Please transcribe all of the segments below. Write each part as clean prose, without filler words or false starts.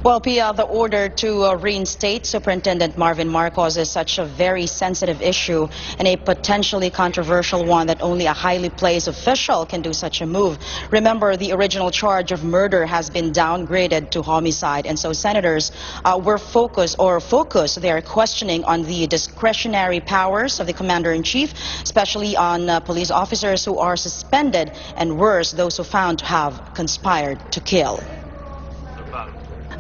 Well, Pia, the order to reinstate Superintendent Marvin Marcos is such a very sensitive issue and a potentially controversial one that only a highly placed official can do such a move. Remember, the original charge of murder has been downgraded to homicide, and so senators were focused they are questioning on the discretionary powers of the commander-in-chief, especially on police officers who are suspended, and worse, those who found to have conspired to kill.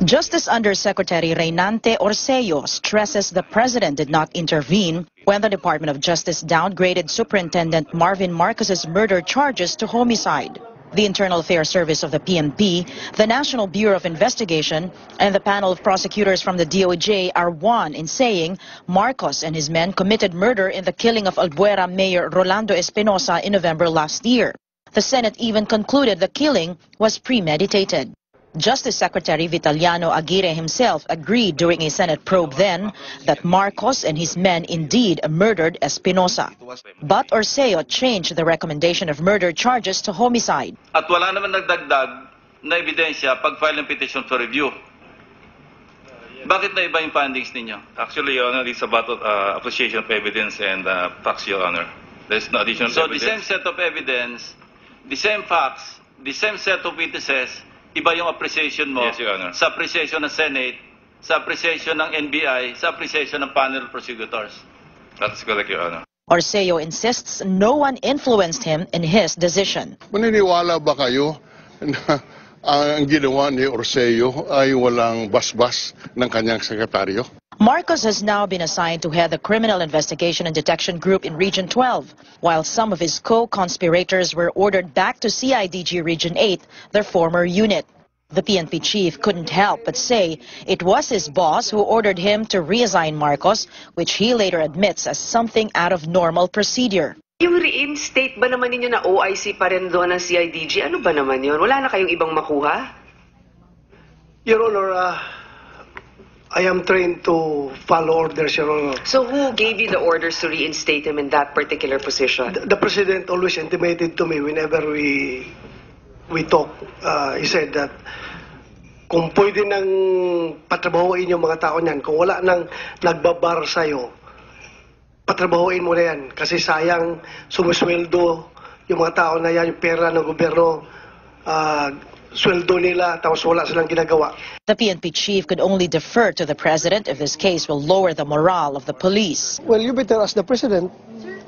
Justice Undersecretary Reynante Orceo stresses the president did not intervene when the Department of Justice downgraded Superintendent Marvin Marcos's murder charges to homicide. The Internal Affairs Service of the PNP, the National Bureau of Investigation, and the panel of prosecutors from the DOJ are one in saying Marcos and his men committed murder in the killing of Albuera Mayor Rolando Espinosa in November last year. The Senate even concluded the killing was premeditated. Justice Secretary Vitaliano Aguirre himself agreed during a Senate probe then that Marcos and his men indeed murdered Espinosa. But Orceo changed the recommendation of murder charges to homicide. At wala naman nagdagdag na ebidensya pag-file ng petition for review. Bakit na iba yung findings ninyo? Actually, Your Honor, it's about appreciation of evidence and facts, Your Honor. There's no additional So evidence. the same set of evidence, the same facts, the same set of witnesses, iba yung appreciation mo. Yes, Your Honor. Sa appreciation ng Senate, sa appreciation ng NBI, sa appreciation ng panel of prosecutors. That's correct, Your Honor. Orceo insists no one influenced him in his decision. Maniniwala ba kayo na ang ginawa ni Orceo ay walang basbas ng kanyang sekretaryo? Marcos has now been assigned to head the Criminal Investigation and Detection Group in Region 12, while some of his co-conspirators were ordered back to CIDG Region 8, their former unit. The PNP chief couldn't help but say it was his boss who ordered him to reassign Marcos, which he later admits as something out of normal procedure. Yung reinstate ba naman ninyo na OIC pa rin doon ng CIDG? Ano ba naman yun? Wala na kayong ibang makuha? Your Honor, I am trained to follow orders, Your Honor. So who gave you the orders to reinstate him in that particular position? The President always intimated to me whenever we talk. He said that kung pwede nang patrabahuin yung mga tao niyan, kung wala nang nagbabar sa'yo, patrabahuin mo na yan. Kasi sayang sumusweldo yung mga tao na yan, yung pera ng gobyerno, sweldo nila, tapos wala silang ginagawa. The PNP chief could only defer to the president if this case will lower the morale of the police. Well, you better ask the President.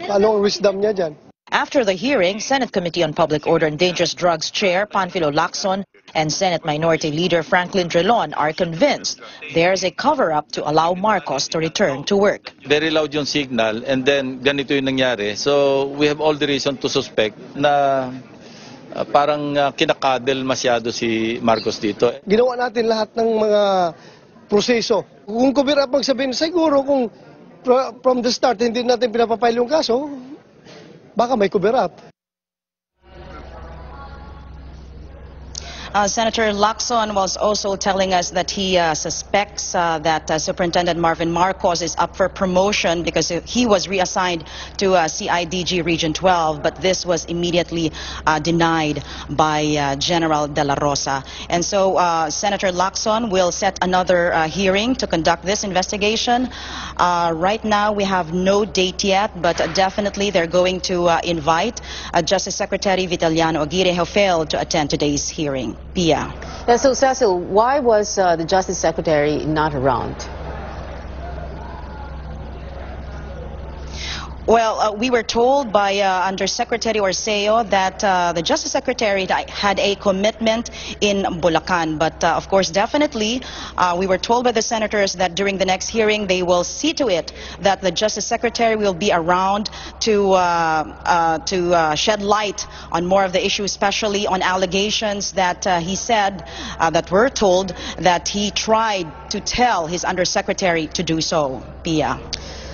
Ano ang wisdom niya dyan? After the hearing, Senate Committee on Public Order and Dangerous Drugs Chair Panfilo Lacson and Senate Minority Leader Franklin Trilon are convinced there's a cover-up to allow Marcos to return to work. Very loud yung signal and then ganito yung nangyari. So we have all the reason to suspect na parang kinakadel masyado si Marcos dito. Ginawa natin lahat ng mga proseso. Kung cover-up magsabihin, siguro kung from the start hindi natin pinapapile yung kaso, baka may cover-up. Senator Lacson was also telling us that he suspects that Superintendent Marvin Marcos is up for promotion because he was reassigned to CIDG Region 12, but this was immediately denied by General De La Rosa. And so Senator Lacson will set another hearing to conduct this investigation. Right now we have no date yet, but definitely they're going to invite Justice Secretary Vitaliano Aguirre, who failed to attend today's hearing. Pia. Yeah, so Cecil, why was the Justice Secretary not around? Well, we were told by Undersecretary Orceo that the Justice Secretary had a commitment in Bulacan. But of course, definitely, we were told by the senators that during the next hearing, they will see to it that the Justice Secretary will be around to shed light on more of the issues, especially on allegations that he said, that were told that he tried to tell his Undersecretary to do so. Pia.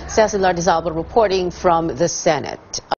Cecil Lardizabal reporting from the Senate.